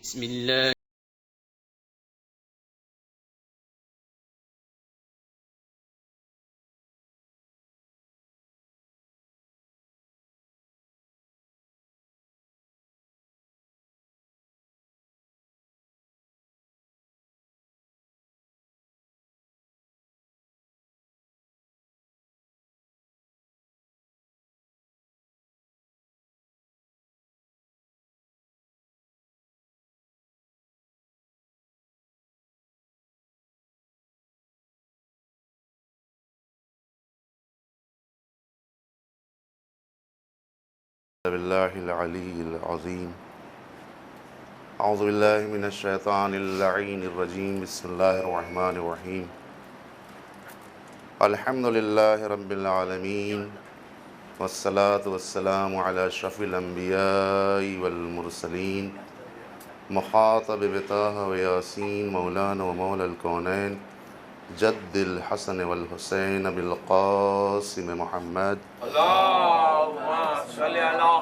بسم الله بالله العلي العظيم. أعوذ بالله من الشيطان اللعين الرجيم. بسم الله الرحمن الرحيم. الحمد لله رب العالمين، والصلاة والسلام على أشرف الأنبياء والمرسلين، مخاطب بطه وياسين، مولانا ومولى الكونين، جد الحسن والحسين بالقاسم محمد اللهم صل على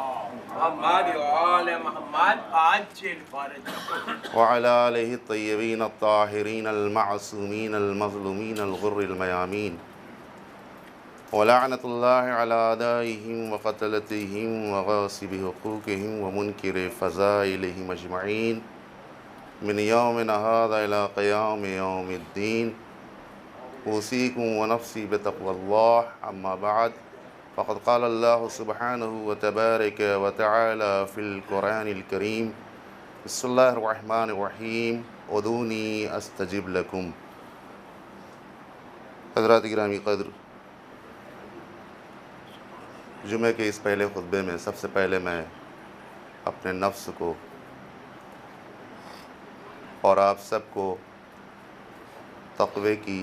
محمد وآل محمد عجل فرجهم وعلى آله الطيبين الطاهرين المعصومين المظلومين الغر الميامين، ولعنة الله على أعدائهم وقتلتهم وغاصب حقوقهم ومنكر فضائلهم أجمعين من يومنا هذا إلى قيام يوم الدين. أوصيكم ونفسي بتقوى الله. أما بعد، فقد قال الله سبحانه وتبارك وتعالى في القرآن الكريم: بسم الله الرحمن الرحیم، ادعونی استجب لکم. حضرات گرامی قدر، جمعے کے اس پہلے خطبے میں سب سے پہلے میں اپنے نفس کو اور آپ سب کو تقوی کی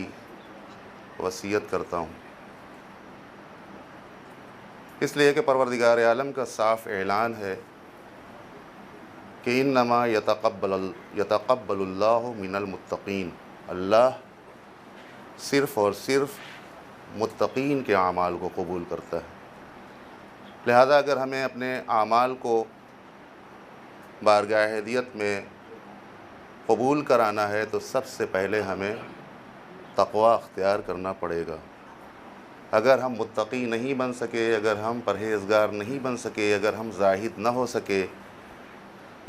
وصیت کرتا ہوں، اس لیے کہ پروردگار عالم کا صاف اعلان ہے کہ انما یتقبل اللہ من المتقین، اللہ صرف اور صرف متقین کے اعمال کو قبول کرتا ہے. لہذا اگر ہمیں اپنے اعمال کو بارگاہ ہدیت میں قبول کرانا ہے تو سب سے پہلے ہمیں تقوی اختیار کرنا پڑے گا. اگر ہم متقی نہیں بن سکے، اگر ہم پرہیزگار نہیں بن سکے، اگر ہم زاہد نہ ہو سکے،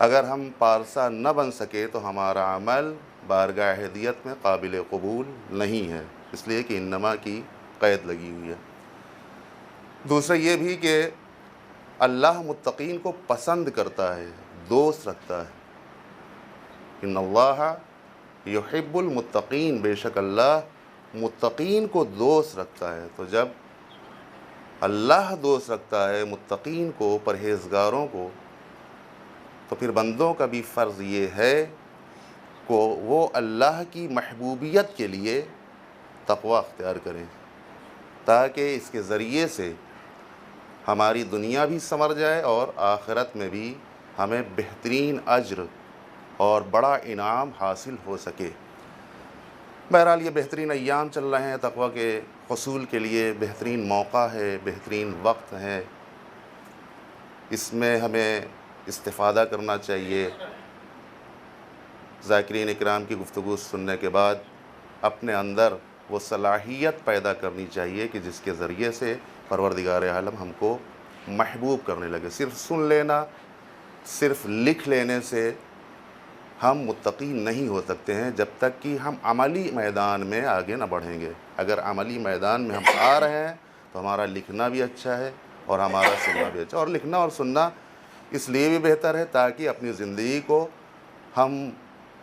اگر ہم پارسا نہ بن سکے تو ہمارا عمل بارگاہ ہدیت میں قابل قبول نہیں ہے، اس لیے کہ انما کی قید لگی ہوئی ہے. دوسرا یہ بھی کہ اللہ متقین کو پسند کرتا ہے، دوست رکھتا ہے. ان اللہ یحب المتقین، بے شک اللہ متقین کو دوست رکھتا ہے. تو جب اللہ دوست رکھتا ہے متقین کو، پرہیزگاروں کو، تو پھر بندوں کا بھی فرض یہ ہے کہ وہ اللہ کی محبوبیت کے لیے تقوی اختیار کریں، تاکہ اس کے ذریعے سے ہماری دنیا بھی سنور جائے اور آخرت میں بھی ہمیں بہترین اجر اور بڑا انعام حاصل ہو سکے. بہرحال یہ بہترین ایام چل رہے ہیں، تقوی کے حصول کے لیے بہترین موقع ہے، بہترین وقت ہے. اس میں ہمیں استفادہ کرنا چاہیے. ذاکرین اکرام کی گفتگو سننے کے بعد اپنے اندر وہ صلاحیت پیدا کرنی چاہیے کہ جس کے ذریعے سے پروردگار عالم ہم کو محبوب کرنے لگے. صرف سن لینا، صرف لکھ لینے سے ہم متقی نہیں ہو سکتے ہیں جب تک کہ ہم عملی میدان میں آگے نہ بڑھیں گے. اگر عملی میدان میں ہم آ رہے ہیں تو ہمارا لکھنا بھی اچھا ہے اور ہمارا سننا بھی اچھا. اور لکھنا اور سننا اس لیے بھی بہتر ہے تاکہ اپنی زندگی کو ہم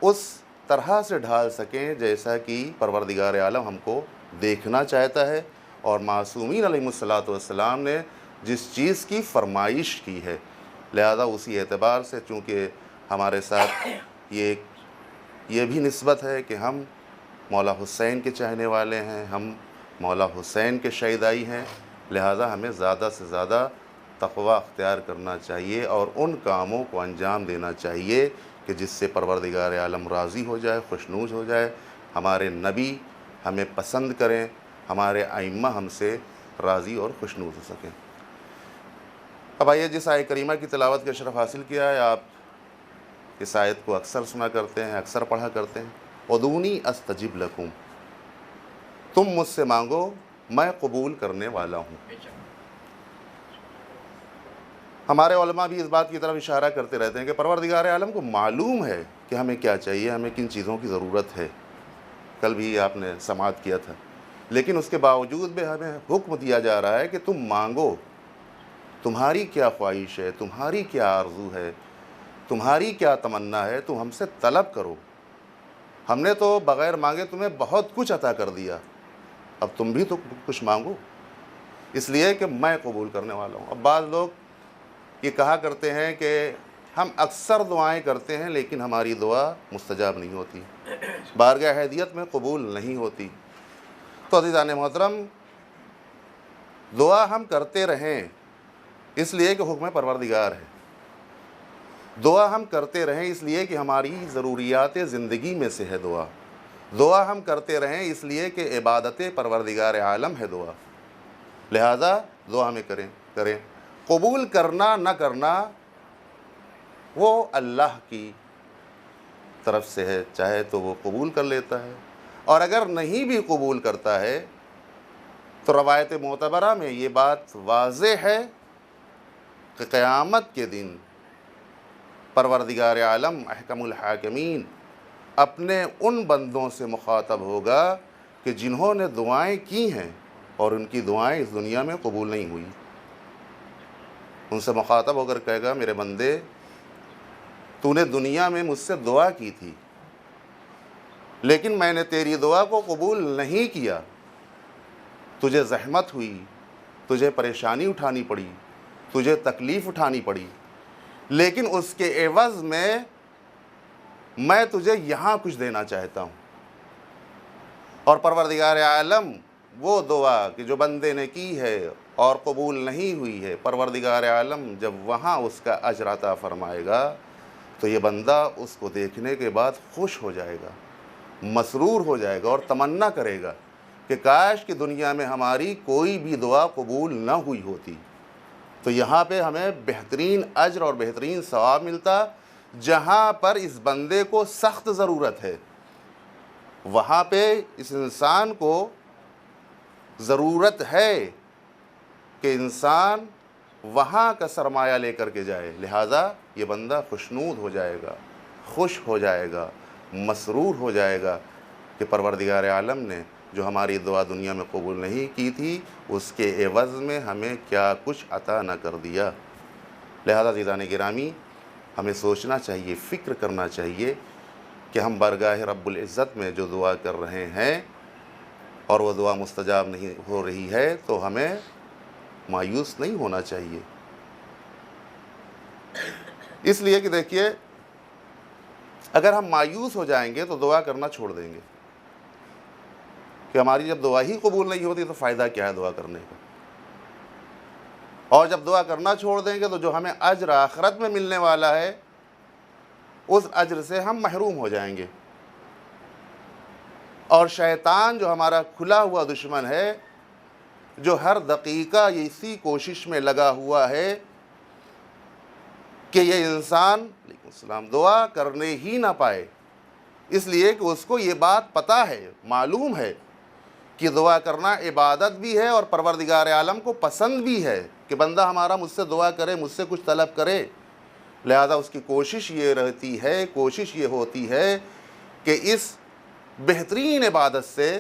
اس طرح سے ڈھال سکیں جیسا کہ پروردگار عالم ہم کو دیکھنا چاہتا ہے اور معصومین علیہم السلام نے جس چیز کی فرمائش کی ہے. لہذا اسی اعتبار سے چونکہ ہمارے ساتھ یہ بھی نسبت ہے کہ ہم مولا حسین کے چاہنے والے ہیں، ہم مولا حسین کے شیدائی ہیں، لہذا ہمیں زیادہ سے زیادہ تقوی اختیار کرنا چاہیے اور ان کاموں کو انجام دینا چاہیے کہ جس سے پروردگار عالم راضی ہو جائے، خوشنود ہو جائے، ہمارے نبی ہمیں پسند کریں، ہمارے ائمہ ہم سے راضی اور خوشنود ہو سکیں. اب آئیے جس آیہ کریمہ کی تلاوت کا شرف حاصل کیا ہے، آپ اس آیت کو اکثر سنا کرتے ہیں، اکثر پڑھا کرتے ہیں، ادعونی استجب لکم، تم مجھ سے مانگو میں قبول کرنے والا ہوں۔ ہمارے علماء بھی اس بات کی طرف اشارہ کرتے رہتے ہیں کہ پروردگار عالم کو معلوم ہے کہ ہمیں کیا چاہیے، ہمیں کن چیزوں کی ضرورت ہے، کل بھی آپ نے سماعت کیا تھا، لیکن اس کے باوجود بھی ہمیں حکم دیا جا رہا ہے کہ تم مانگو، تمہاری کیا خواہش ہے، تمہاری کیا آرزو ہے، تمہاری کیا تمنا ہے، تم ہم سے طلب کرو، ہم نے تو بغیر مانگے تمہیں بہت کچھ عطا کر دیا، اب تم بھی تو کچھ مانگو، اس لیے کہ میں قبول کرنے والا ہوں۔ اب بعض لوگ یہ کہا کرتے ہیں کہ ہم اکثر دعائیں کرتے ہیں لیکن ہماری دعا مستجاب نہیں ہوتی، بارگاہ ہدیت میں قبول نہیں ہوتی۔ تو عزیزان محترم، دعا ہم کرتے رہیں اس لیے کہ حکم پروردگار ہے، دعا ہم کرتے رہیں اس لیے کہ ہماری ضروریات زندگی میں سے ہے دعا، دعا ہم کرتے رہیں اس لیے کہ عبادت پروردگار عالم ہے دعا، لہذا دعا ہمیں کریں۔ قبول کرنا نہ کرنا وہ اللہ کی طرف سے ہے، چاہے تو وہ قبول کر لیتا ہے، اور اگر نہیں بھی قبول کرتا ہے تو روایت معتبرہ میں یہ بات واضح ہے کہ قیامت کے دن پروردگار عالم احکم الحاکمین اپنے ان بندوں سے مخاطب ہوگا کہ جنہوں نے دعائیں کی ہیں اور ان کی دعائیں اس دنیا میں قبول نہیں ہوئی، ان سے مخاطب ہو کر کہے گا میرے بندے، تو نے دنیا میں مجھ سے دعا کی تھی لیکن میں نے تیری دعا کو قبول نہیں کیا، تجھے زحمت ہوئی، تجھے پریشانی اٹھانی پڑی، تجھے تکلیف اٹھانی پڑی، لیکن اس کے عوض میں تجھے یہاں کچھ دینا چاہتا ہوں۔ اور پروردگار عالم وہ دعا کہ جو بندے نے کی ہے اور قبول نہیں ہوئی ہے، پروردگار عالم جب وہاں اس کا اجر عطا فرمائے گا تو یہ بندہ اس کو دیکھنے کے بعد خوش ہو جائے گا، مسرور ہو جائے گا اور تمنا کرے گا کہ کاش کہ دنیا میں ہماری کوئی بھی دعا قبول نہ ہوئی ہوتی، تو یہاں پہ ہمیں بہترین اجر اور بہترین ثواب ملتا، جہاں پر اس بندے کو سخت ضرورت ہے وہاں پہ اس انسان کو ضرورت ہے کہ انسان وہاں کا سرمایہ لے کر کے جائے، لہٰذا یہ بندہ خوشنود ہو جائے گا، خوش ہو جائے گا، مسرور ہو جائے گا کہ پروردگار عالم نے جو ہماری دعا دنیا میں قبول نہیں کی تھی اس کے عوض میں ہمیں کیا کچھ عطا نہ کر دیا۔ لہذا عزیزان گرامی، ہمیں سوچنا چاہیے، فکر کرنا چاہیے کہ ہم بارگاہ رب العزت میں جو دعا کر رہے ہیں اور وہ دعا مستجاب نہیں ہو رہی ہے تو ہمیں مایوس نہیں ہونا چاہیے، اس لیے کہ دیکھیے اگر ہم مایوس ہو جائیں گے تو دعا کرنا چھوڑ دیں گے، کہ ہماری جب دعا ہی قبول نہیں ہوتی تو فائدہ کیا ہے دعا کرنے کا، اور جب دعا کرنا چھوڑ دیں گے تو جو ہمیں اجر آخرت میں ملنے والا ہے اس اجر سے ہم محروم ہو جائیں گے، اور شیطان جو ہمارا کھلا ہوا دشمن ہے، جو ہر دقیقہ اسی کوشش میں لگا ہوا ہے کہ یہ انسان علیکم السلام دعا کرنے ہی نہ پائے، اس لیے کہ اس کو یہ بات پتہ ہے، معلوم ہے کہ دعا کرنا عبادت بھی ہے اور پروردگار عالم کو پسند بھی ہے کہ بندہ ہمارا مجھ سے دعا کرے، مجھ سے کچھ طلب کرے، لہذا اس کی کوشش یہ رہتی ہے، کوشش یہ ہوتی ہے کہ اس بہترین عبادت سے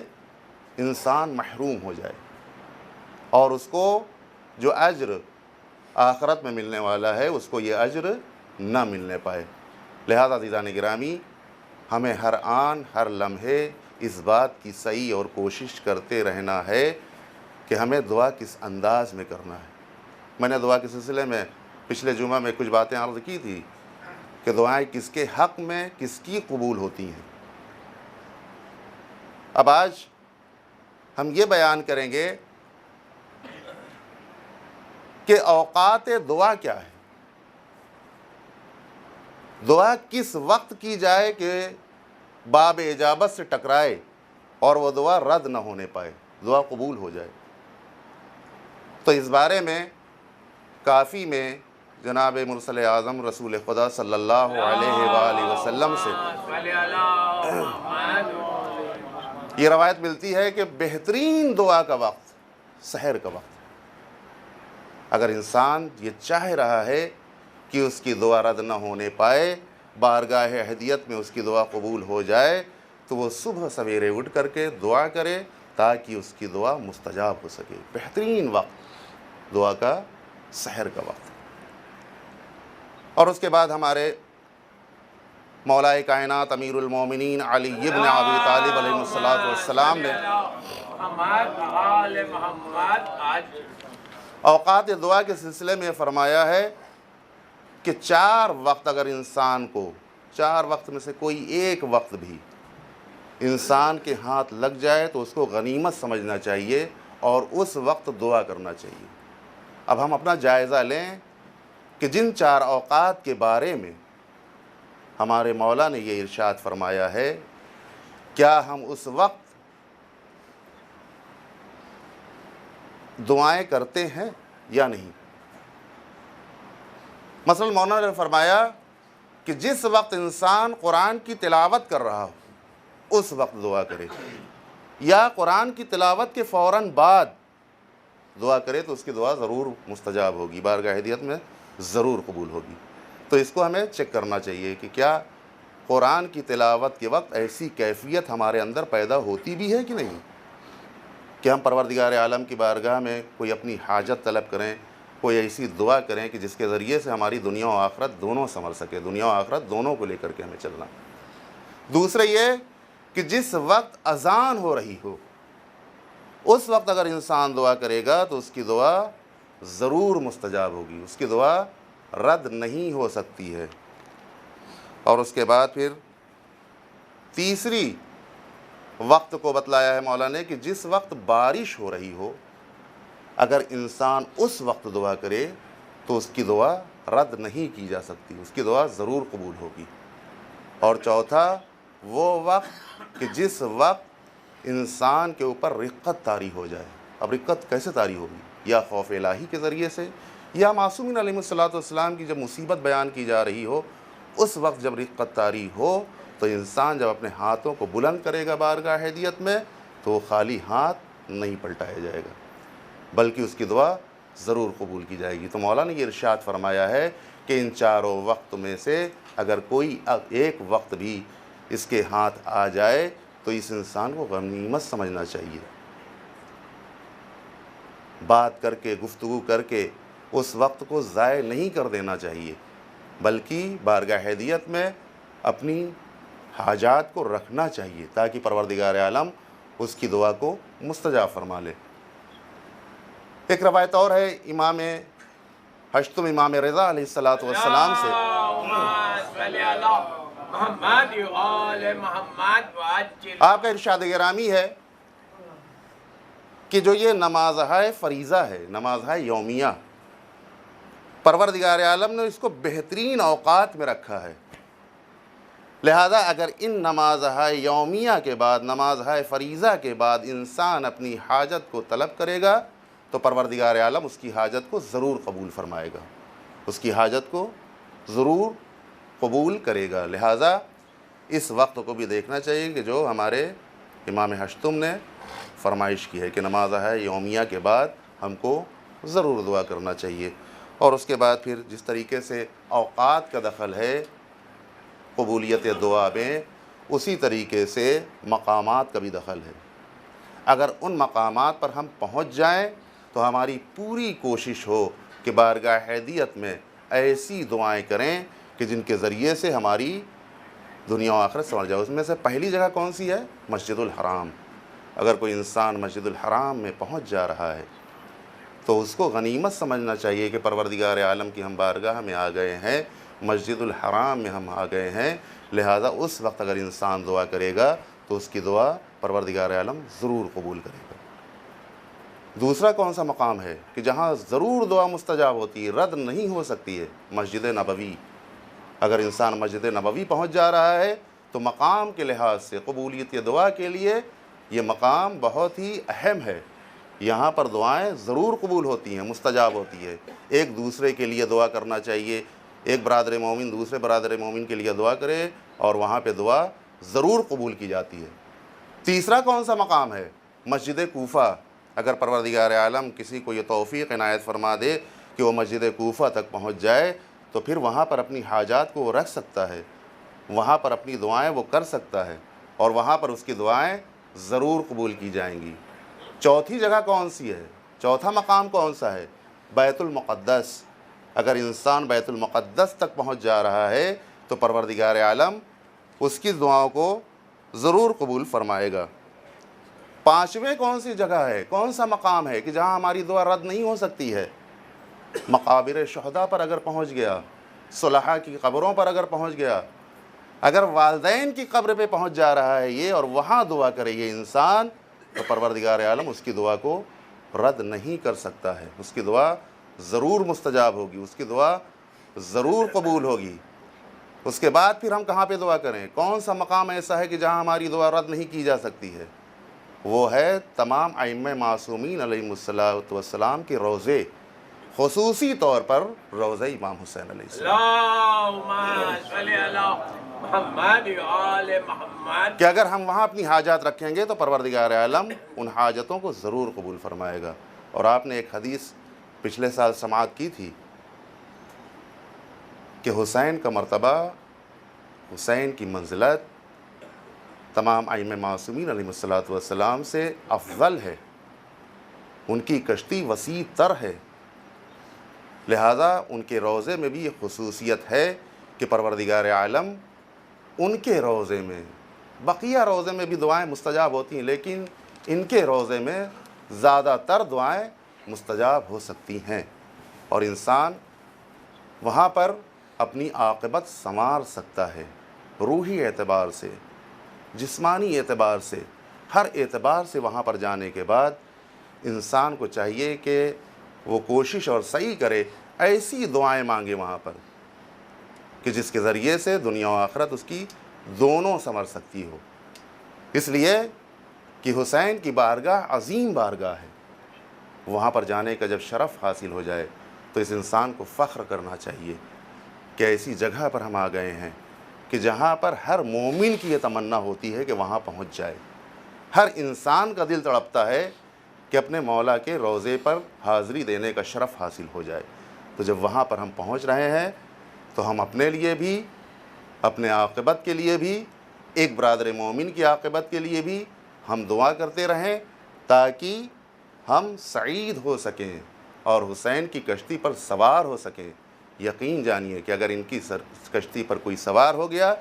انسان محروم ہو جائے اور اس کو جو اجر آخرت میں ملنے والا ہے اس کو یہ اجر نہ ملنے پائے۔ لہذا عزیزان گرامی، ہمیں ہر آن ہر لمحے اس بات کی صحیح اور کوشش کرتے رہنا ہے کہ ہمیں دعا کس انداز میں کرنا ہے۔ میں نے دعا کے سلسلے میں پچھلے جمعہ میں کچھ باتیں عرض کی تھی کہ دعائیں کس کے حق میں کس کی قبول ہوتی ہیں۔ اب آج ہم یہ بیان کریں گے کہ اوقات دعا کیا ہے، دعا کس وقت کی جائے کہ باب اجابت سے ٹکرائے اور وہ دعا رد نہ ہونے پائے، دعا قبول ہو جائے۔ تو اس بارے میں کافی میں جناب مرسل اعظم رسول خدا صلی اللہ علیہ وآلہ وسلم سے صلی اللہ محمد یہ روایت ملتی ہے کہ بہترین دعا کا وقت سحر کا وقت. اگر انسان یہ چاہ رہا ہے کہ اس کی دعا رد نہ ہونے پائے، بارگاہ ہدیت میں اس کی دعا قبول ہو جائے، تو وہ صبح سویرے اٹھ کر کے دعا کرے تاکہ اس کی دعا مستجاب ہو سکے. بہترین وقت دعا کا سحر کا وقت. اور اس کے بعد ہمارے مولائے کائنات امیر المومنین علی ابن ابی طالب علیہ السلام نے محمد آل محمد آج اوقات دعا کے سلسلے میں فرمایا ہے کہ 4 وقت اگر انسان کو 4 وقت میں سے کوئی ایک وقت بھی انسان کے ہاتھ لگ جائے تو اس کو غنیمت سمجھنا چاہیے اور اس وقت دعا کرنا چاہیے. اب ہم اپنا جائزہ لیں کہ جن 4 اوقات کے بارے میں ہمارے مولا نے یہ ارشاد فرمایا ہے، کیا ہم اس وقت دعائیں کرتے ہیں یا نہیں؟ مثلا مولانا نے فرمایا کہ جس وقت انسان قرآن کی تلاوت کر رہا ہو اس وقت دعا کرے، یا قرآن کی تلاوت کے فوراً بعد دعا کرے تو اس کی دعا ضرور مستجاب ہوگی، بارگاہ ہدیت میں ضرور قبول ہوگی. تو اس کو ہمیں چیک کرنا چاہیے کہ کیا قرآن کی تلاوت کے وقت ایسی کیفیت ہمارے اندر پیدا ہوتی بھی ہے کہ نہیں، کہ ہم پروردگار عالم کی بارگاہ میں کوئی اپنی حاجت طلب کریں، کوئی ایسی دعا کریں کہ جس کے ذریعے سے ہماری دنیا و آخرت دونوں سنور سکے، دنیا و آخرت دونوں کو لے کر کے ہمیں چلنا. دوسرے یہ کہ جس وقت اذان ہو رہی ہو اس وقت اگر انسان دعا کرے گا تو اس کی دعا ضرور مستجاب ہوگی، اس کی دعا رد نہیں ہو سکتی ہے. اور اس کے بعد پھر تیسری وقت کو بتلایا ہے مولا نے کہ جس وقت بارش ہو رہی ہو اگر انسان اس وقت دعا کرے تو اس کی دعا رد نہیں کی جا سکتی، اس کی دعا ضرور قبول ہوگی. اور چوتھا وہ وقت کہ جس وقت انسان کے اوپر رقت طاری ہو جائے. اب رقت کیسے طاری ہوگی؟ یا خوف الہی کے ذریعے سے، یا معصومین علیہ السلام کی جب مصیبت بیان کی جا رہی ہو اس وقت جب رقت طاری ہو تو انسان جب اپنے ہاتھوں کو بلند کرے گا بارگاہ ہدیت میں تو وہ خالی ہاتھ نہیں پلٹایا جائے گا بلکہ اس کی دعا ضرور قبول کی جائے گی. تو مولا نے یہ ارشاد فرمایا ہے کہ ان 4 وقت میں سے اگر کوئی ایک وقت بھی اس کے ہاتھ آ جائے تو اس انسان کو غنیمت سمجھنا چاہیے. بات کر کے گفتگو کر کے اس وقت کو ضائع نہیں کر دینا چاہیے بلکہ بارگاہ ہدیت میں اپنی حاجات کو رکھنا چاہیے تاکہ پروردگار عالم اس کی دعا کو مستجاب فرما لے. ایک روایت اور ہے امام ہشتم امام رضا علیہ السلام سے صلی اللہ محمد آل محمد واجل. آپ کا ارشاد گرامی ہے کہ جو یہ نماز ہے فریضہ ہے، نماز ہے یومیہ، پروردگار عالم نے اس کو بہترین اوقات میں رکھا ہے. لہذا اگر ان نماز ہے یومیہ کے بعد، نماز ہے فریضہ کے بعد انسان اپنی حاجت کو طلب کرے گا تو پروردگار عالم اس کی حاجت کو ضرور قبول فرمائے گا، اس کی حاجت کو ضرور قبول کرے گا. لہذا اس وقت کو بھی دیکھنا چاہیے کہ جو ہمارے امام ہشتم نے فرمائش کی ہے کہ نماز ہے یومیہ کے بعد ہم کو ضرور دعا کرنا چاہیے. اور اس کے بعد پھر جس طریقے سے اوقات کا دخل ہے قبولیت دعا میں، اسی طریقے سے مقامات کا بھی دخل ہے. اگر ان مقامات پر ہم پہنچ جائیں تو ہماری پوری کوشش ہو کہ بارگاہ ہدیت میں ایسی دعائیں کریں کہ جن کے ذریعے سے ہماری دنیا و آخرت سنور جائے. اس میں سے پہلی جگہ کون سی ہے؟ مسجد الحرام. اگر کوئی انسان مسجد الحرام میں پہنچ جا رہا ہے تو اس کو غنیمت سمجھنا چاہیے کہ پروردگار عالم کی ہم بارگاہ میں آ گئے ہیں، مسجد الحرام میں ہم آ گئے ہیں. لہذا اس وقت اگر انسان دعا کرے گا تو اس کی دعا پروردگار عالم ضرور قبول کرے گا. دوسرا کون سا مقام ہے کہ جہاں ضرور دعا مستجاب ہوتی ہے، رد نہیں ہو سکتی ہے؟ مسجد نبوی. اگر انسان مسجد نبوی پہنچ جا رہا ہے تو مقام کے لحاظ سے قبولیت دعا کے لیے یہ مقام بہت ہی اہم ہے. یہاں پر دعائیں ضرور قبول ہوتی ہیں، مستجاب ہوتی ہے۔ ایک دوسرے کے لیے دعا کرنا چاہیے، ایک برادر مومن دوسرے برادر مومن کے لیے دعا کرے اور وہاں پہ دعا ضرور قبول کی جاتی ہے۔ تیسرا کون سا مقام ہے؟ مسجد کوفہ۔ اگر پروردگار عالم کسی کو یہ توفیق عنایت فرما دے کہ وہ مسجد کوفہ تک پہنچ جائے تو پھر وہاں پر اپنی حاجات کو وہ رکھ سکتا ہے، وہاں پر اپنی دعائیں وہ کر سکتا ہے اور وہاں پر اس کی دعائیں ضرور قبول کی جائیں گی۔ چوتھی جگہ کون سی ہے؟ چوتھا مقام کون سا ہے؟ بیت المقدس۔ اگر انسان بیت المقدس تک پہنچ جا رہا ہے تو پروردگار عالم اس کی دعاؤں کو ضرور قبول فرمائے گا۔ پانچویں کون سی جگہ ہے، کون سا مقام ہے کہ جہاں ہماری دعا رد نہیں ہو سکتی ہے؟ مقابر شہداء پر اگر پہنچ گیا، صلحاء کی قبروں پر اگر پہنچ گیا، اگر والدین کی قبر پہ پہنچ جا رہا ہے یہ اور وہاں دعا کرے یہ انسان، تو پروردگار عالم اس کی دعا کو رد نہیں کر سکتا ہے، اس کی دعا ضرور مستجاب ہوگی، اس کی دعا ضرور قبول ہوگی۔ اس کے بعد پھر ہم کہاں پہ دعا کریں؟ کون سا مقام ایسا ہے کہ جہاں ہماری دعا رد نہیں کی جا سکتی ہے؟ وہ ہے تمام ائمہ معصومین علیہم السلام کے روضے، خصوصی طور پر روضہ امام حسین علیہ السلام، اللہم صلی علی محمد و آل محمد۔ کہ اگر ہم وہاں اپنی حاجات رکھیں گے تو پروردگار عالم ان حاجتوں کو ضرور قبول فرمائے گا۔ اور آپ نے ایک حدیث پچھلے سال سماعت کی تھی کہ حسین کا مرتبہ، حسین کی منزلت تمام ائمہ معصومین علیہ السلام سے افضل ہے، ان کی کشتی وسیع تر ہے، لہذا ان کے روضے میں بھی یہ خصوصیت ہے کہ پروردگار عالم ان کے روضے میں، بقیہ روضے میں بھی دعائیں مستجاب ہوتی ہیں لیکن ان کے روضے میں زیادہ تر دعائیں مستجاب ہو سکتی ہیں اور انسان وہاں پر اپنی عاقبت سنوار سکتا ہے، روحی اعتبار سے، جسمانی اعتبار سے، ہر اعتبار سے۔ وہاں پر جانے کے بعد انسان کو چاہیے کہ وہ کوشش اور سعی کرے، ایسی دعائیں مانگے وہاں پر کہ جس کے ذریعے سے دنیا و آخرت اس کی دونوں سنور سکتی ہو۔ اس لیے کہ حسین کی بارگاہ عظیم بارگاہ ہے، وہاں پر جانے کا جب شرف حاصل ہو جائے تو اس انسان کو فخر کرنا چاہیے کہ ایسی جگہ پر ہم آ گئے ہیں کہ جہاں پر ہر مومن کی یہ تمنا ہوتی ہے کہ وہاں پہنچ جائے۔ ہر انسان کا دل تڑپتا ہے کہ اپنے مولا کے روضے پر حاضری دینے کا شرف حاصل ہو جائے۔ تو جب وہاں پر ہم پہنچ رہے ہیں تو ہم اپنے لیے بھی، اپنے عاقبت کے لیے بھی، ایک برادر مومن کی عاقبت کے لیے بھی ہم دعا کرتے رہیں تاکہ ہم سعید ہو سکیں اور حسین کی کشتی پر سوار ہو سکیں۔ یقین جانیے کہ اگر ان کی کشتی پر کوئی سوار ہو گیا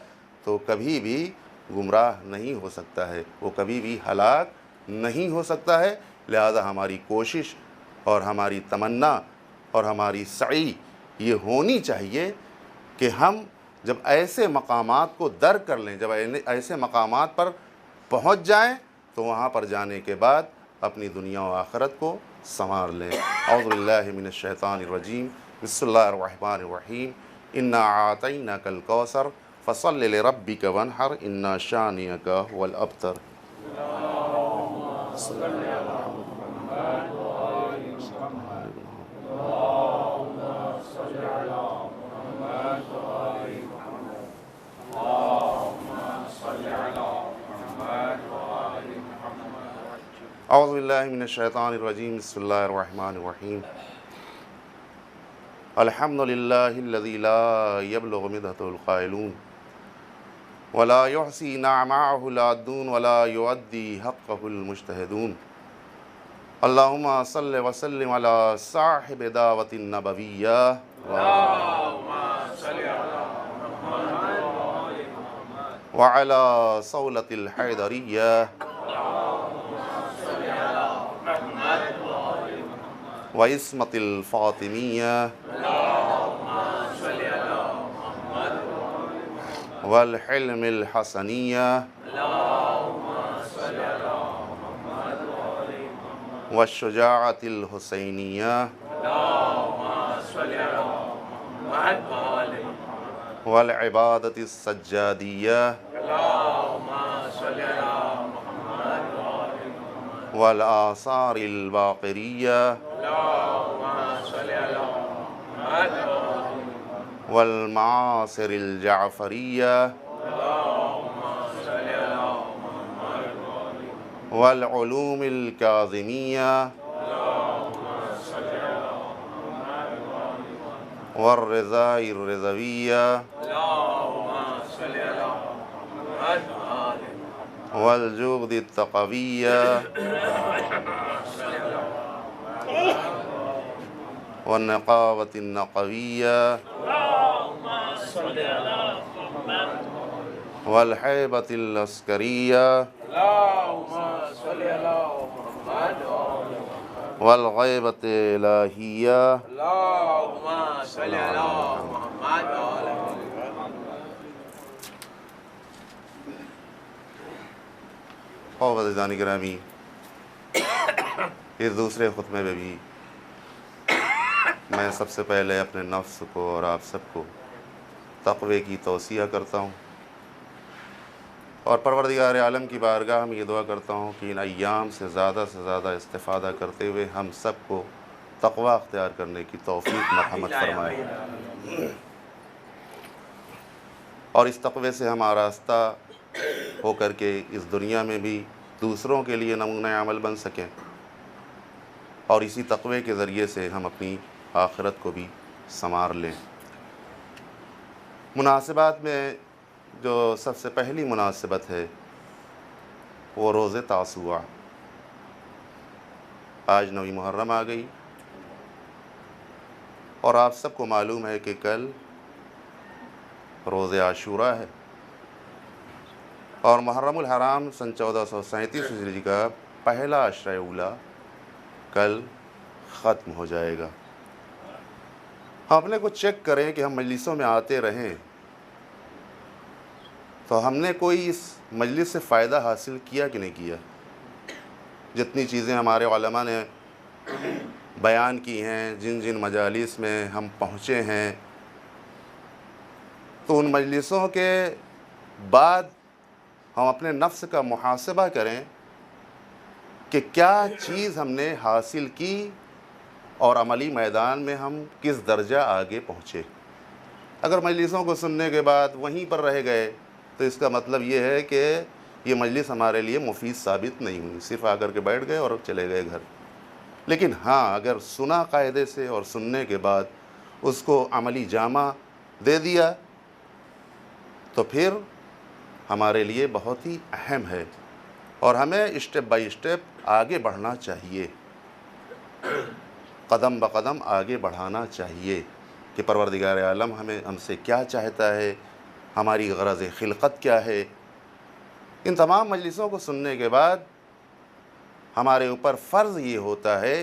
تو کبھی بھی گمراہ نہیں ہو سکتا ہے، وہ کبھی بھی ہلاک نہیں ہو سکتا ہے۔ لہذا ہماری کوشش اور ہماری تمنا اور ہماری سعی یہ ہونی چاہیے کہ ہم جب ایسے مقامات کو درک کر لیں، جب ایسے مقامات پر پہنچ جائیں تو وہاں پر جانے کے بعد اپنی دنیا و آخرت کو سنوار لیں۔ اعوذ باللہ من الشیطان الرجیم، بسم اللہ الرحمن الرحیم، انا اعطیناک الکوثر فصل لربک وانحر ان شانئک هو الابتر۔ اعوذ باللہ من الشیطان الرجیم، بسم اللہ الرحمن الرحیم، الحمد للہ الذی لا یبلغ مدحہ القائلون ولا یحصی نعماءہ العادون ولا یؤدی حقہ المجتہدون، اللہم صل وسلم علی صاحب دعوت النبویہ وعلی صولۃ الحیدریہ وعصمت الفاطمیہ والحلم الحسنیہ والشجاعت الحسینیہ والعبادت السجادیہ والآثار الباقریہ والمعاصر الجعفریہ والعلوم الکاظمیہ والرضا الرضویہ والجود التقویہ والنقاوة النقویہ والحیبة العسکریہ والغیبة الالہیہ اور عزیزان گرامی، اس دوسرے خطبے میں بھی میں سب سے پہلے اپنے نفس کو اور آپ سب کو تقوی کی توصیہ کرتا ہوں، اور پروردگار عالم کی بارگاہ میں یہ دعا کرتا ہوں کہ ان ایام سے زیادہ استفادہ کرتے ہوئے ہم سب کو تقوی اختیار کرنے کی توفیق مرحمت فرمائے، اور اس تقوی سے ہم آراستہ ہو کر کے اس دنیا میں بھی دوسروں کے لیے نمونہ عمل بن سکیں، اور اسی تقوی کے ذریعے سے ہم اپنی آخرت کو بھی سنوار لیں۔ مناسبات میں جو سب سے پہلی مناسبت ہے وہ روز تاسوعہ۔ آج 9 محرم آ گئی، اور آپ سب کو معلوم ہے کہ کل روز عاشوراء ہے، اور محرم الحرام سن 1437 ہجری کا پہلا عشرہ اولیٰ کل ختم ہو جائے گا۔ ہم اپنے کو چیک کریں کہ ہم مجلسوں میں آتے رہیں تو ہم نے کوئی اس مجلس سے فائدہ حاصل کیا کہ نہیں کیا؟ جتنی چیزیں ہمارے علماء نے بیان کی ہیں، جن جن مجالس میں ہم پہنچے ہیں، تو ان مجلسوں کے بعد ہم اپنے نفس کا محاسبہ کریں کہ کیا چیز ہم نے حاصل کی اور عملی میدان میں ہم کس درجہ آگے پہنچے۔ اگر مجلسوں کو سننے کے بعد وہیں پر رہ گئے تو اس کا مطلب یہ ہے کہ یہ مجلس ہمارے لیے مفید ثابت نہیں ہوئی، صرف آ کر کے بیٹھ گئے اور چلے گئے گھر۔ لیکن ہاں، اگر سنا قاعدے سے اور سننے کے بعد اس کو عملی جامہ دے دیا تو پھر ہمارے لیے بہت ہی اہم ہے، اور ہمیں اسٹیپ بائی اسٹیپ آگے بڑھنا چاہیے، قدم بقدم آگے بڑھانا چاہیے کہ پروردگار عالم ہم سے کیا چاہتا ہے، ہماری غرض خلقت کیا ہے۔ ان تمام مجلسوں کو سننے کے بعد ہمارے اوپر فرض یہ ہوتا ہے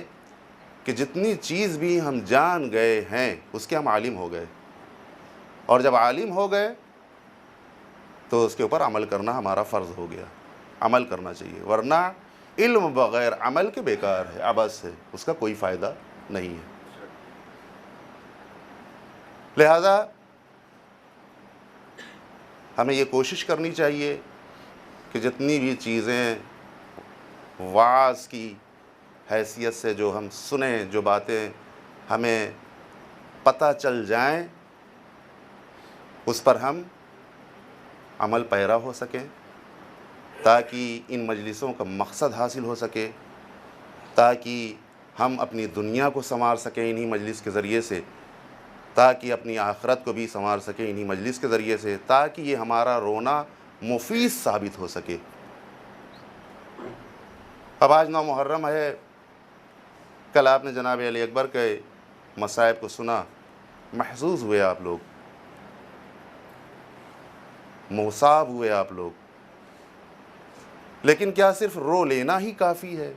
کہ جتنی چیز بھی ہم جان گئے ہیں اس کے ہم عالم ہو گئے، اور جب عالم ہو گئے تو اس کے اوپر عمل کرنا ہمارا فرض ہو گیا، عمل کرنا چاہیے، ورنہ علم بغیر عمل کے بیکار ہے، عبث ہے، اس کا کوئی فائدہ نہیں ہے۔ لہذا ہمیں یہ کوشش کرنی چاہیے کہ جتنی بھی چیزیں وعظ کی حیثیت سے جو ہم سنیں، جو باتیں ہمیں پتہ چل جائیں، اس پر ہم عمل پیرا ہو سکیں، تاکہ ان مجلسوں کا مقصد حاصل ہو سکے، تاکہ ہم اپنی دنیا کو سنوار سکیں انہی مجلس کے ذریعے سے، تاکہ اپنی آخرت کو بھی سنوار سکیں انہی مجلس کے ذریعے سے، تاکہ یہ ہمارا رونا مفید ثابت ہو سکے۔ اب آج 9 محرم ہے، کل آپ نے جناب علی اکبر کے مصائب کو سنا، محظوظ ہوئے آپ لوگ، مصاب ہوئے آپ لوگ، لیکن کیا صرف رو لینا ہی کافی ہے؟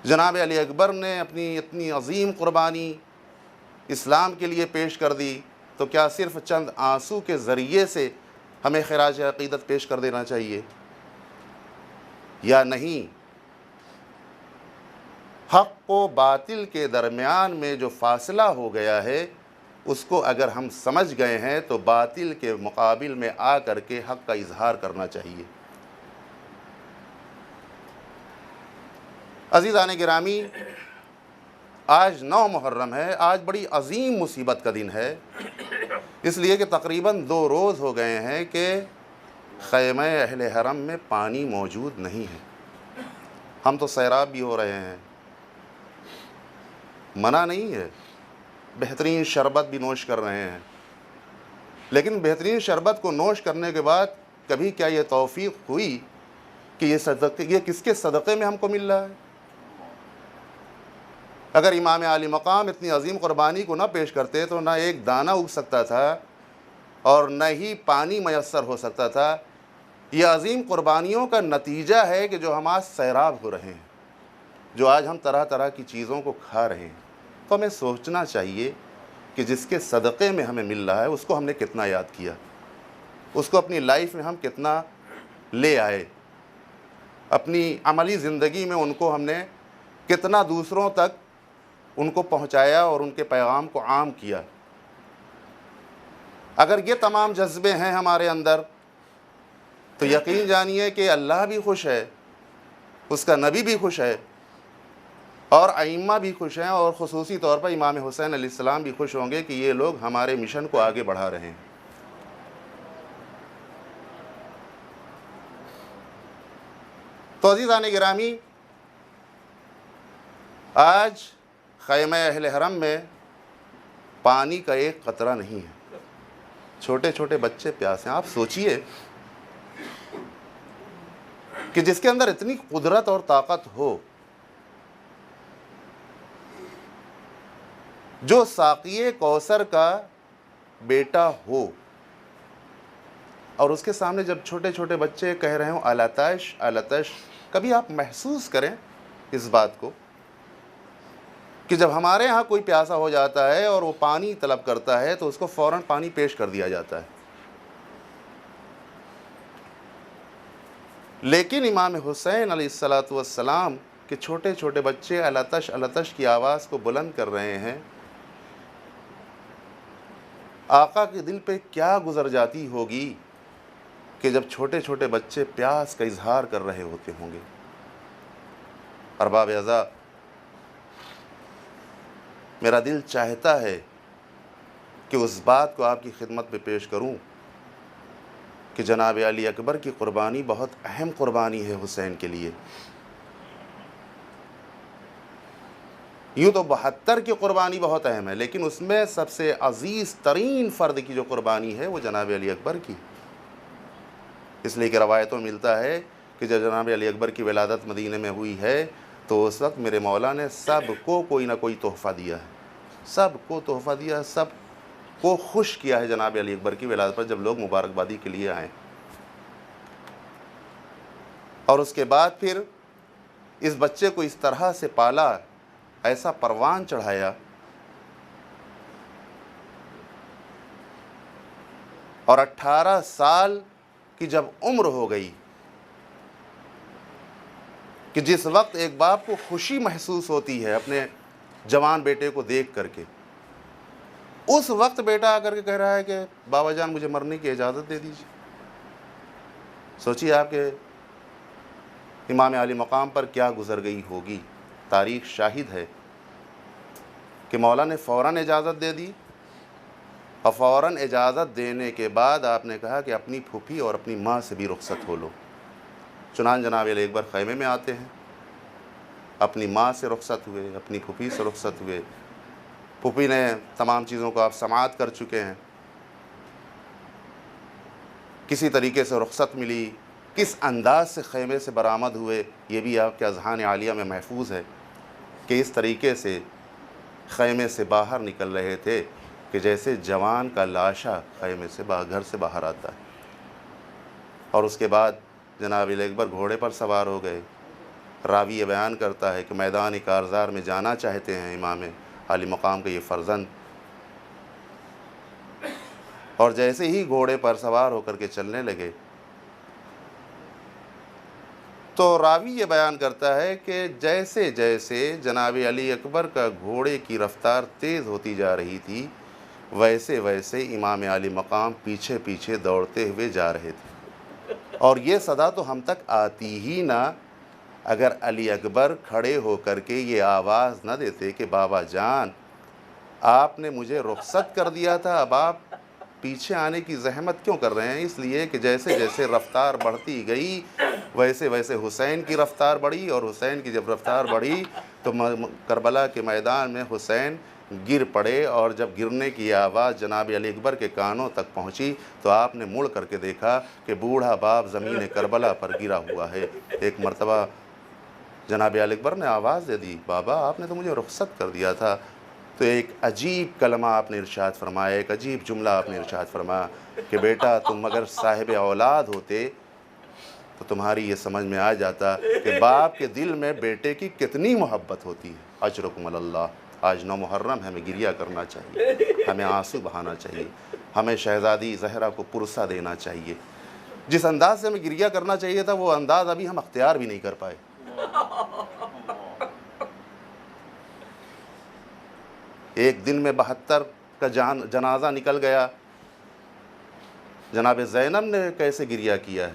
جناب علی اکبر نے اپنی اتنی عظیم قربانی اسلام کے لیے پیش کر دی، تو کیا صرف چند آنسو کے ذریعے سے ہمیں خراج عقیدت پیش کر دینا چاہیے یا نہیں؟ حق و باطل کے درمیان میں جو فاصلہ ہو گیا ہے، اس کو اگر ہم سمجھ گئے ہیں تو باطل کے مقابل میں آ کر کے حق کا اظہار کرنا چاہیے۔ عزیزان گرامی، آج 9 محرم ہے، آج بڑی عظیم مصیبت کا دن ہے، اس لیے کہ تقریباً 2 روز ہو گئے ہیں کہ خیمہ اہل حرم میں پانی موجود نہیں ہے۔ ہم تو سیراب بھی ہو رہے ہیں، منع نہیں ہے، بہترین شربت بھی نوش کر رہے ہیں، لیکن بہترین شربت کو نوش کرنے کے بعد کبھی کیا یہ توفیق ہوئی کہ یہ کس کے صدقے میں ہم کو مل رہا ہے؟ اگر امام عالی مقام اتنی عظیم قربانی کو نہ پیش کرتے تو نہ ایک دانہ اگ سکتا تھا اور نہ ہی پانی میسر ہو سکتا تھا۔ یہ عظیم قربانیوں کا نتیجہ ہے کہ جو ہم آج سیراب ہو رہے ہیں، جو آج ہم طرح طرح کی چیزوں کو کھا رہے ہیں، تو ہمیں سوچنا چاہیے کہ جس کے صدقے میں ہمیں مل رہا ہے اس کو ہم نے کتنا یاد کیا، اس کو اپنی لائف میں ہم کتنا لے آئے، اپنی عملی زندگی میں ان کو ہم نے کتنا دوسروں تک ان کو پہنچایا اور ان کے پیغام کو عام کیا۔ اگر یہ تمام جذبے ہیں ہمارے اندر تو یقین جانیے کہ اللہ بھی خوش ہے، اس کا نبی بھی خوش ہے، اور ائمہ بھی خوش ہیں، اور خصوصی طور پر امام حسین علیہ السلام بھی خوش ہوں گے کہ یہ لوگ ہمارے مشن کو آگے بڑھا رہے ہیں۔ تو عزیزان گرامی، آج خیمہ اہل حرم میں پانی کا ایک قطرہ نہیں ہے، چھوٹے چھوٹے بچے پیاسے ہیں۔ آپ سوچئے کہ جس کے اندر اتنی قدرت اور طاقت ہو، جو ساقی کوثر کا بیٹا ہو، اور اس کے سامنے جب چھوٹے چھوٹے بچے کہہ رہے ہوں العطش العطش، کبھی آپ محسوس کریں اس بات کو کہ جب ہمارے ہاں کوئی پیاسا ہو جاتا ہے اور وہ پانی طلب کرتا ہے تو اس کو فوراً پانی پیش کر دیا جاتا ہے، لیکن امام حسین علیہ السلام کے چھوٹے چھوٹے بچے العطش العطش کی آواز کو بلند کر رہے ہیں۔ آقا کے دل پہ کیا گزر جاتی ہوگی کہ جب چھوٹے چھوٹے بچے پیاس کا اظہار کر رہے ہوتے ہوں گے۔ ارباب اعضاء، میرا دل چاہتا ہے کہ اس بات کو آپ کی خدمت میں پیش کروں کہ جناب علی اکبر کی قربانی بہت اہم قربانی ہے حسین کے لیے۔ یوں تو 72 کی قربانی بہت اہم ہے، لیکن اس میں سب سے عزیز ترین فرد کی جو قربانی ہے وہ جناب علی اکبر کی، اس لیے کہ روایتوں ملتا ہے کہ جب جناب علی اکبر کی ولادت مدینے میں ہوئی ہے تو اس وقت میرے مولا نے سب کو کوئی نہ کوئی تحفہ دیا ہے، سب کو تحفہ دیا ہے، سب کو خوش کیا ہے جناب علی اکبر کی ولادت پر جب لوگ مبارکبادی کے لیے آئیں۔ اور اس کے بعد پھر اس بچے کو اس طرح سے پالا، ایسا پروان چڑھایا، اور 18 سال کی جب عمر ہو گئی کہ جس وقت ایک باپ کو خوشی محسوس ہوتی ہے اپنے جوان بیٹے کو دیکھ کر کے، اس وقت بیٹا آ کر کے کہہ رہا ہے کہ بابا جان مجھے مرنے کی اجازت دے دیجیے۔ سوچیے آپ کہ امام علی مقام پر کیا گزر گئی ہوگی۔ تاریخ شاہد ہے کہ مولا نے فوراً اجازت دے دی، اور فوراً اجازت دینے کے بعد آپ نے کہا کہ اپنی پھوپھی اور اپنی ماں سے بھی رخصت ہو لو۔ چنانچہ جناب علی اکبر خیمے میں آتے ہیں، اپنی ماں سے رخصت ہوئے، اپنی پھوپھی سے رخصت ہوئے۔ پھوپھی نے تمام چیزوں کو آپ سماعت کر چکے ہیں، کسی طریقے سے رخصت ملی، کس انداز سے خیمے سے برآمد ہوئے یہ بھی آپ کے اذہان عالیہ میں محفوظ ہے کہ اس طریقے سے خیمے سے باہر نکل رہے تھے کہ جیسے جوان کا لاشا خیمے سے گھر سے باہر آتا ہے۔ اور اس کے بعد جناب علی اکبر گھوڑے پر سوار ہو گئے۔ راوی یہ بیان کرتا ہے کہ میدان کارزار میں جانا چاہتے ہیں امام علی مقام کے یہ فرزند، اور جیسے ہی گھوڑے پر سوار ہو کر کے چلنے لگے تو راوی یہ بیان کرتا ہے کہ جیسے جیسے جناب علی اکبر کا گھوڑے کی رفتار تیز ہوتی جا رہی تھی ویسے ویسے امام علی مقام پیچھے پیچھے دوڑتے ہوئے جا رہے تھے، اور یہ صدا تو ہم تک آتی ہی نہ اگر علی اکبر کھڑے ہو کر کے یہ آواز نہ دیتے کہ بابا جان آپ نے مجھے رخصت کر دیا تھا، اب آپ پیچھے آنے کی زحمت کیوں کر رہے ہیں؟ اس لیے کہ جیسے جیسے رفتار بڑھتی گئی ویسے ویسے حسین کی رفتار بڑھی، اور حسین کی جب رفتار بڑھی تو کربلا کے میدان میں حسین گر پڑے، اور جب گرنے کی آواز جناب علی اکبر کے کانوں تک پہنچی تو آپ نے مڑ کر کے دیکھا کہ بوڑھا باپ زمین کربلا پر گرا ہوا ہے۔ ایک مرتبہ جناب علی اکبر نے آواز دے دی، بابا آپ نے تو مجھے رخصت کر دیا تھا، تو ایک عجیب کلمہ آپ نے ارشاد فرمایا، ایک عجیب جملہ آپ نے ارشاد فرمایا کہ بیٹا تم اگر صاحب اولاد ہوتے تو تمہاری یہ سمجھ میں آ جاتا کہ باپ کے دل میں بیٹے کی کتنی محبت ہوتی ہے۔ اجرکم اللہ۔ آج 9 محرم ہمیں گریہ کرنا چاہیے، ہمیں آنسو بہانا چاہیے، ہمیں شہزادی زہرا کو پرسہ دینا چاہیے۔ جس انداز سے ہمیں گریہ کرنا چاہیے تھا وہ انداز ابھی ہم اختیار بھی نہیں کر پائے۔ ایک دن میں 72 کا جنازہ نکل گیا۔ جناب زینب نے کیسے گریہ کیا ہے،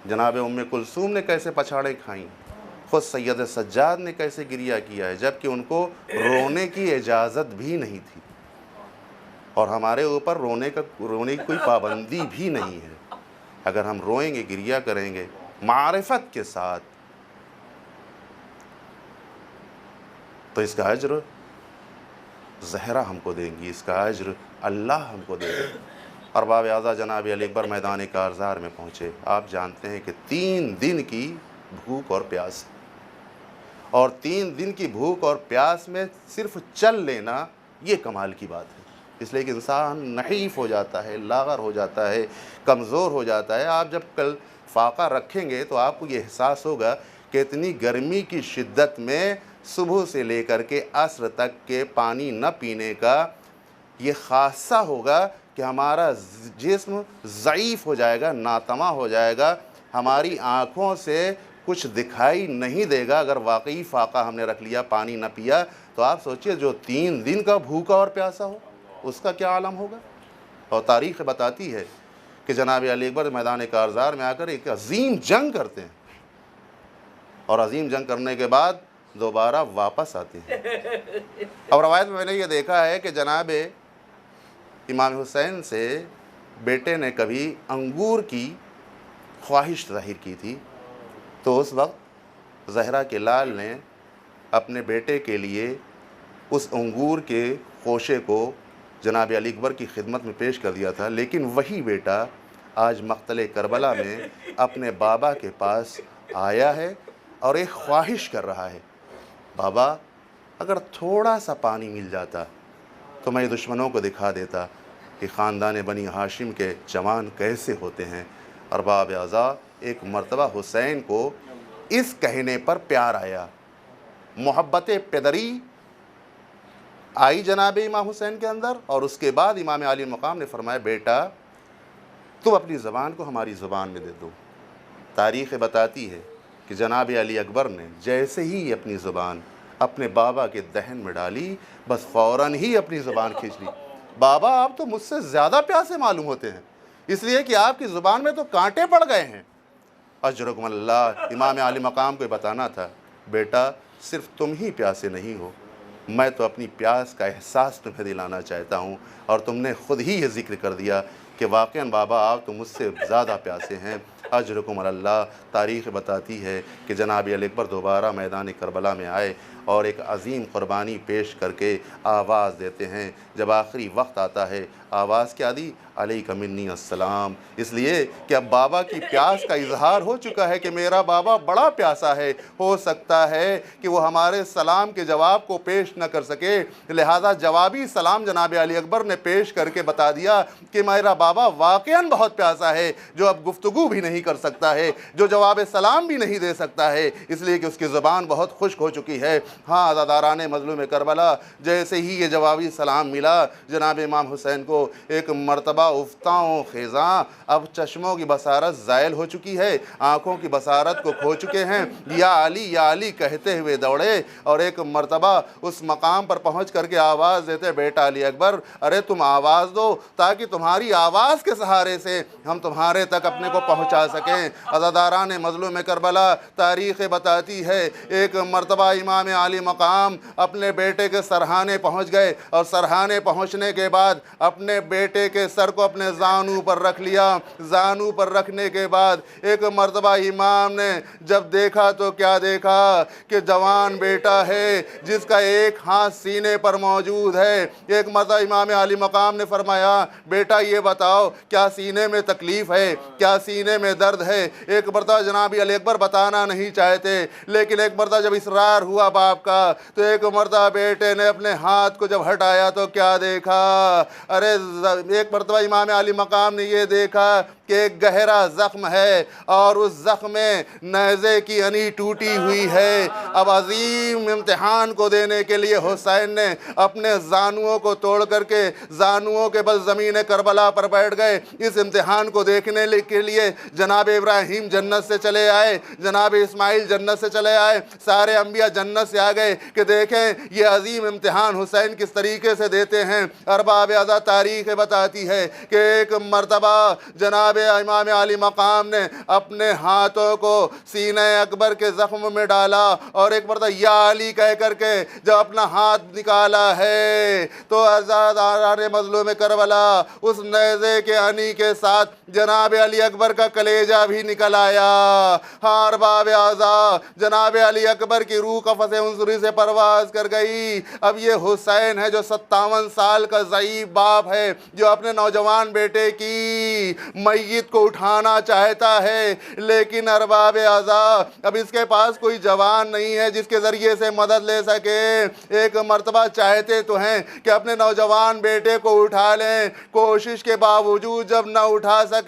جناب ام کلثوم نے کیسے پچھاڑیں کھائیں، خود سید سجاد نے کیسے گریہ کیا ہے، جبکہ ان کو رونے کی اجازت بھی نہیں تھی، اور ہمارے اوپر رونے کی کوئی پابندی بھی نہیں ہے۔ اگر ہم روئیں گے، گریہ کریں گے معرفت کے ساتھ تو اس کا اجر زہرا ہم کو دیں گی، اس کا اجر اللہ ہم کو دے گا۔ ارباب اعضاء جناب علی اکبر میدان کارزار میں پہنچے۔ آپ جانتے ہیں کہ 3 دن کی بھوک اور پیاس، اور 3 دن کی بھوک اور پیاس میں صرف چل لینا یہ کمال کی بات ہے۔ اس لیے کہ انسان نحیف ہو جاتا ہے، لاغر ہو جاتا ہے، کمزور ہو جاتا ہے۔ آپ جب کل فاقہ رکھیں گے تو آپ کو یہ احساس ہوگا کہ اتنی گرمی کی شدت میں صبح سے لے کر کے عصر تک کے پانی نہ پینے کا یہ خاصہ ہوگا کہ ہمارا جسم ضعیف ہو جائے گا، ناتما ہو جائے گا، ہماری آنکھوں سے کچھ دکھائی نہیں دے گا۔ اگر واقعی فاقہ ہم نے رکھ لیا، پانی نہ پیا، تو آپ سوچئے جو 3 دن کا بھوکا اور پیاسا ہو اس کا کیا عالم ہوگا۔ اور تاریخ بتاتی ہے کہ جناب علی اکبر میدان کارزار میں آ کر ایک عظیم جنگ کرتے ہیں، اور عظیم جنگ کرنے کے بعد دوبارہ واپس آتے ہیں۔ اور روایت میں نے یہ دیکھا ہے کہ جناب امام حسین سے بیٹے نے کبھی انگور کی خواہش ظاہر کی تھی، تو اس وقت زہرا کے لال نے اپنے بیٹے کے لیے اس انگور کے خوشے کو جناب علی اکبر کی خدمت میں پیش کر دیا تھا۔ لیکن وہی بیٹا آج مقتل کربلا میں اپنے بابا کے پاس آیا ہے اور ایک خواہش کر رہا ہے، بابا اگر تھوڑا سا پانی مل جاتا تو میں دشمنوں کو دکھا دیتا کہ خاندان بنی ہاشم کے جوان کیسے ہوتے ہیں۔ ارباب اعضاء، ایک مرتبہ حسین کو اس کہنے پر پیار آیا، محبت پدری آئی جناب امام حسین کے اندر، اور اس کے بعد امام علی مقام نے فرمایا بیٹا تم اپنی زبان کو ہماری زبان میں دے دو۔ تاریخ بتاتی ہے کہ جناب علی اکبر نے جیسے ہی اپنی زبان اپنے بابا کے دہن میں ڈالی، بس فوراً ہی اپنی زبان کھینچ لی۔ بابا آپ تو مجھ سے زیادہ پیاسے معلوم ہوتے ہیں، اس لیے کہ آپ کی زبان میں تو کانٹے پڑ گئے ہیں۔ اجرکم اللہ۔ امام علی مقام کو بتانا تھا بیٹا صرف تم ہی پیاسے نہیں ہو، میں تو اپنی پیاس کا احساس تمہیں دلانا چاہتا ہوں، اور تم نے خود ہی یہ ذکر کر دیا کہ واقعاً بابا آپ تو مجھ سے زیادہ پیاسے ہیں۔ اجرکم اللہ۔ تاریخ بتاتی ہے کہ جناب علی اکبر دوبارہ میدان کربلا میں آئے اور ایک عظیم قربانی پیش کر کے آواز دیتے ہیں۔ جب آخری وقت آتا ہے آواز کیا دی؟ علیک منی السلام، اس لیے کہ اب بابا کی پیاس کا اظہار ہو چکا ہے کہ میرا بابا بڑا پیاسا ہے، ہو سکتا ہے کہ وہ ہمارے سلام کے جواب کو پیش نہ کر سکے، لہذا جوابی سلام جناب علی اکبر نے پیش کر کے بتا دیا کہ میرا بابا واقعاً بہت پیاسا ہے، جو اب گفتگو بھی نہیں کر سکتا ہے، جو جواب سلام بھی نہیں دے سکتا ہے، اس لیے کہ اس کی زبان بہت خشک ہو چکی ہے۔ ہاں عزاداران مظلوم کربلا، جیسے ہی یہ جوابی سلام ملا جناب امام حسین کو، ایک مرتبہ افتاؤں خیزاں، اب چشموں کی بصارت زائل ہو چکی ہے، آنکھوں کی بصارت کو کھو چکے ہیں، یا علی کہتے ہوئے دوڑے، اور ایک مرتبہ اس مقام پر پہنچ کر کے آواز دیتے بیٹا علی اکبر ارے تم آواز دو تاکہ تمہاری آواز آواز کے سہارے سے ہم تمہارے تک اپنے کو پہنچا سکیں۔ عزاداران مظلوم کربلا، تاریخ بتاتی ہے ایک مرتبہ امام عالی مقام اپنے بیٹے کے سرحانے پہنچ گئے، اور سرحانے پہنچنے کے بعد اپنے بیٹے کے سر کو اپنے زانو پر رکھ لیا۔ زانو پر رکھنے کے بعد ایک مرتبہ امام نے جب دیکھا تو کیا دیکھا کہ جوان بیٹا ہے جس کا ایک ہاتھ سینے پر موجود ہے۔ ایک مرتبہ امام عالی مقام نے فرمایا، بیٹا یہ بتاؤ کیا سینے میں تکلیف ہے، کیا سینے میں درد ہے؟ ایک مرتبہ جناب علی اکبر بتانا نہیں چاہتے، لیکن ایک مرتبہ جب اصرار ہوا باپ کا تو ایک مرتبہ بیٹے نے اپنے ہاتھ کو جب ہٹایا تو کیا دیکھا؟ ارے ایک مرتبہ امام عالی مقام نے یہ دیکھا کہ ایک گہرا زخم ہے اور اس زخم میں نیزے کی انی ٹوٹی ہوئی ہے۔ اب عظیم امتحان کو دینے کے لیے حسین نے اپنے زانوؤں کو توڑ کر کے زانوؤں کے بل زمین کربلا پر بیٹھ گئے۔ اس امتحان کو دیکھنے کے لیے جناب ابراہیم جنت سے چلے آئے، جناب اسماعیل جنت سے چلے آئے، سارے انبیاء جنت سے آ گئے کہ دیکھیں یہ عظیم امتحان حسین کس طریقے سے دیتے ہیں۔ ارباب اعضاء تاریخ بتاتی ہے کہ ایک مرتبہ جناب امام علی مقام نے اپنے ہاتھوں کو سینہ اکبر کے زخم میں ڈالا، اور ایک مرتبہ یا علی کہہ کر کے جب اپنا ہاتھ نکالا ہے تو عزاداران مظلوم کربلا اس نیزے کے انی کے ساتھ جناب علی اکبر کا کلیجہ بھی نکل آیا۔ ہاں ارباب اعضاء، جناب علی اکبر کی روح قفس عنصری سے پرواز کر گئی۔ اب یہ حسین ہے جو 57 سال کا ضعیف باپ ہے، جو اپنے نوجوان بیٹے کی میت کو اٹھانا چاہتا ہے، لیکن ارباب اعضاء اب اس کے پاس کوئی جوان نہیں ہے جس کے ذریعے سے مدد لے سکے۔ ایک مرتبہ چاہتے تو ہیں کہ اپنے نوجوان بیٹے کو اٹھا لیں، کوشش کے باوجود جب نہ اٹھا سکے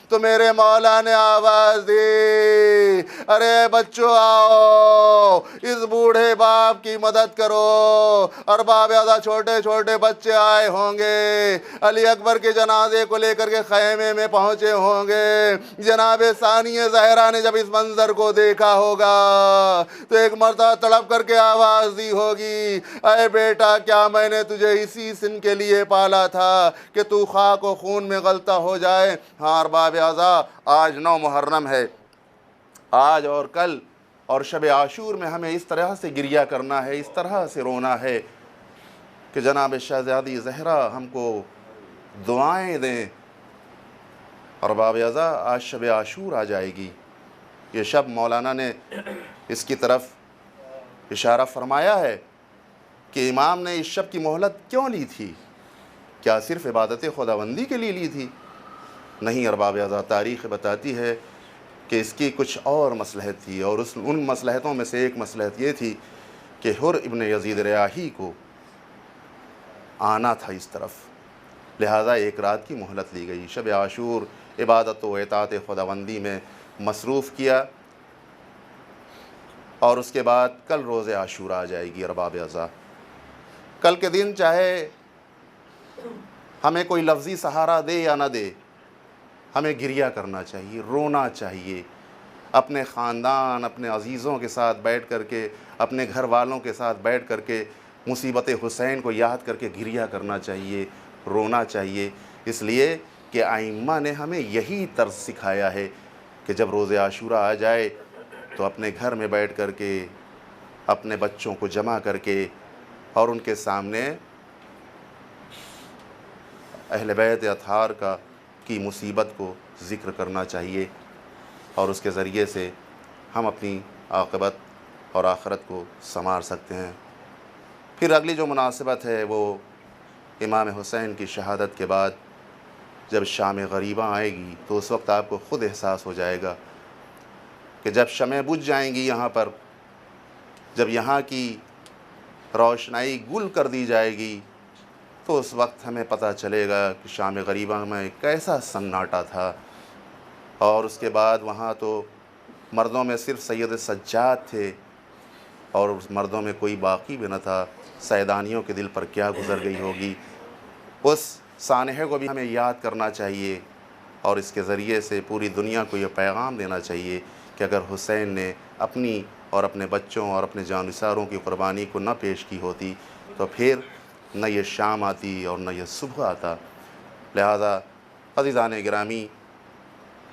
تو میرے مولا نے آواز دی، ارے بچوں آؤ اس بوڑھے باپ کی مدد کرو۔ ارباب اعضاء چھوٹے چھوٹے بچے آئے ہوں گے، علی اکبر کے جنازے کو لے کر کے خیمے میں پہنچے ہوں گے۔ جناب ثانیہ زہرا نے جب اس منظر کو دیکھا ہوگا تو ایک مرتبہ تڑپ کر کے آواز دی ہوگی، اے بیٹا کیا میں نے تجھے اسی سن کے لیے پالا تھا کہ تو خاک و خون میں غلطہ ہو جائے؟ ہاں ارباب اعضاء، آج 9 محرم ہے، آج اور کل اور شب عاشور میں ہمیں اس طرح سے گریہ کرنا ہے، اس طرح سے رونا ہے کہ جناب شہزادی زہرا ہم کو دعائیں دیں۔ ارباب اعضاء آج شب عاشور آ جائے گی، یہ شب مولانا نے اس کی طرف اشارہ فرمایا ہے کہ امام نے اس شب کی مہلت کیوں لی تھی؟ کیا صرف عبادت خداوندی کے لیے لی تھی؟ نہیں ارباب اعضاء، تاریخ بتاتی ہے کہ اس کی کچھ اور مصلحت تھی، اور ان مصلحتوں میں سے ایک مصلحت یہ تھی کہ حر ابن یزید ریاحی کو آنا تھا اس طرف، لہذا ایک رات کی مہلت لی گئی۔ شب عاشور عبادت و اطاعت خداوندی میں مصروف کیا، اور اس کے بعد کل روز عاشور آ جائے گی۔ ارباب اعضاء، کل کے دن چاہے ہمیں کوئی لفظی سہارا دے یا نہ دے، ہمیں گریہ کرنا چاہیے، رونا چاہیے، اپنے خاندان، اپنے عزیزوں کے ساتھ بیٹھ کر کے، اپنے گھر والوں کے ساتھ بیٹھ کر کے مصیبت حسین کو یاد کر کے گریہ کرنا چاہیے، رونا چاہیے، اس لیے کہ ائمہ نے ہمیں یہی طرز سکھایا ہے کہ جب روز عاشورہ آ جائے تو اپنے گھر میں بیٹھ کر کے اپنے بچوں کو جمع کر کے اور ان کے سامنے اہل بیت اطہار کی مصیبت کو ذکر کرنا چاہیے، اور اس کے ذریعے سے ہم اپنی عاقبت اور آخرت کو سنوار سکتے ہیں۔ پھر اگلی جو مناسبت ہے وہ امام حسین کی شہادت کے بعد جب شام غریبہ آئے گی تو اس وقت آپ کو خود احساس ہو جائے گا کہ جب شمع بجھ جائیں گی یہاں پر، جب یہاں کی روشنائی گل کر دی جائے گی تو اس وقت ہمیں پتہ چلے گا کہ شام غریبہ میں کیسا سناٹا تھا۔ اور اس کے بعد وہاں تو مردوں میں صرف سید سجاد تھے اور اس مردوں میں کوئی باقی بھی نہ تھا۔ سیدانیوں کے دل پر کیا گزر گئی ہوگی، اس سانحے کو بھی ہمیں یاد کرنا چاہیے، اور اس کے ذریعے سے پوری دنیا کو یہ پیغام دینا چاہیے کہ اگر حسین نے اپنی اور اپنے بچوں اور اپنے جانثاروں کی قربانی کو نہ پیش کی ہوتی تو پھر نہ یہ شام آتی اور نہ یہ صبح آتا۔ لہذا عزیزان گرامی،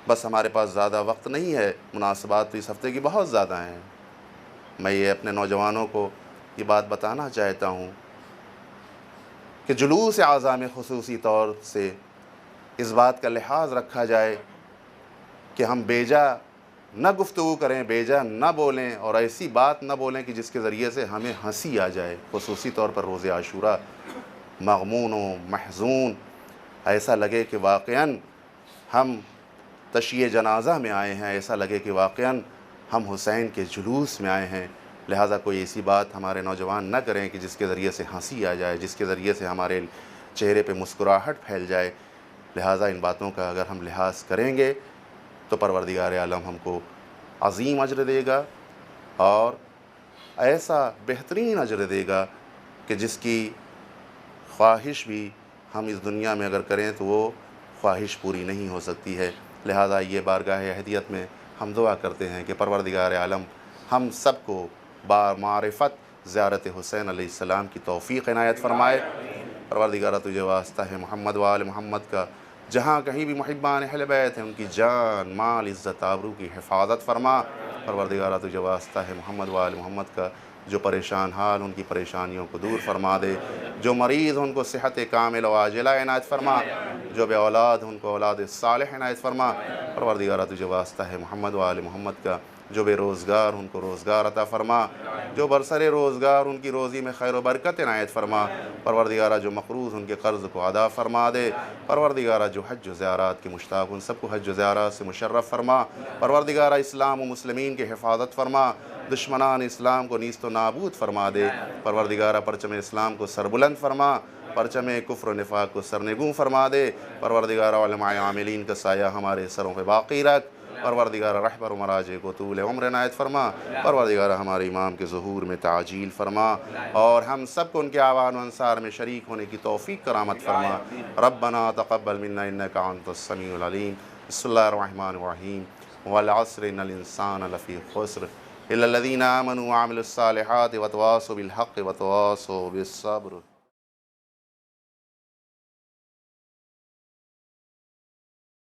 بس ہمارے پاس زیادہ وقت نہیں ہے، مناسبات تو اس ہفتے کی بہت زیادہ ہیں۔ میں یہ اپنے نوجوانوں کو یہ بات بتانا چاہتا ہوں کہ جلوس اعضاء میں خصوصی طور سے اس بات کا لحاظ رکھا جائے کہ ہم بیجا نہ گفتگو کریں، بیجا نہ بولیں، اور ایسی بات نہ بولیں کہ جس کے ذریعے سے ہمیں ہنسی آ جائے۔ خصوصی طور پر روز عاشورہ مغمون و محزون، ایسا لگے کہ واقعاً ہم تشییع جنازہ میں آئے ہیں، ایسا لگے کہ واقعاً ہم حسین کے جلوس میں آئے ہیں۔ لہٰذا کوئی ایسی بات ہمارے نوجوان نہ کریں کہ جس کے ذریعے سے ہنسی آ جائے، جس کے ذریعے سے ہمارے چہرے پہ مسکراہٹ پھیل جائے۔ لہٰذا ان باتوں کا اگر ہم لحاظ کریں گے تو پروردگار عالم ہم کو عظیم اجر دے گا، اور ایسا بہترین اجر دے گا کہ جس کی خواہش بھی ہم اس دنیا میں اگر کریں تو وہ خواہش پوری نہیں ہو سکتی ہے۔ لہٰذا یہ بارگاہ احدیت میں ہم دعا کرتے ہیں کہ پروردگار عالم ہم سب کو بامعرفت زیارت حسین علیہ السلام کی توفیق عنایت فرمائے۔ پروردگارہ تجھے واسطہ ہے محمد و آل محمد کا، جہاں کہیں بھی محبان اہل بیت ہیں ان کی جان مال عزت آبرو کی حفاظت فرما۔ پروردگارہ تجھے واسطہ ہے محمد و آل محمد کا، جو پریشان حال ان کی پریشانیوں کو دور فرما دے، جو مریض ان کو صحت کامل و عاجلہ عنایت فرما، جو بے اولاد ان کو اولاد صالح عنایت فرما۔ پروردگارہ تجھے واسطہ ہے محمد و آل محمد کا، جو بے روزگار ان کو روزگار عطا فرما، جو برسر روزگار ان کی روزی میں خیر و برکت عنایت فرما۔ پروردگارہ جو مقروض ان کے قرض کو ادا فرما دے۔ پروردگارہ جو حج و زیارات کے مشتاق ان سب کو حج و زیارات سے مشرف فرما۔ پروردگارہ اسلام و مسلمین کی حفاظت فرما، دشمنان اسلام کو نیست و نابود فرما دے۔ پروردگارہ پرچم اسلام کو سربلند فرما، پرچم کفر و نفاق کو سرنگوں فرما دے۔ پروردگارہ علماء عاملین کا سایہ ہمارے سروں پہ باقی رکھ۔ پروردگارہ رہبر و مراجع کو طول عمر عنایت فرما۔ پروردگارہ ہمارے امام کے ظہور میں تعجیل فرما، اور ہم سب کو ان کے آوان و انصار میں شریک ہونے کی توفیق کرامت فرما۔ ربنا تقبل منا انک انت السمیع العلیم۔ بسم اللہ الرحمن الرحیم۔ والعصر ان الانسان لفی خسر الا الذین آمنوا وعملوا الصالحات وتواصوا بالحق وتواصوا بالصبر۔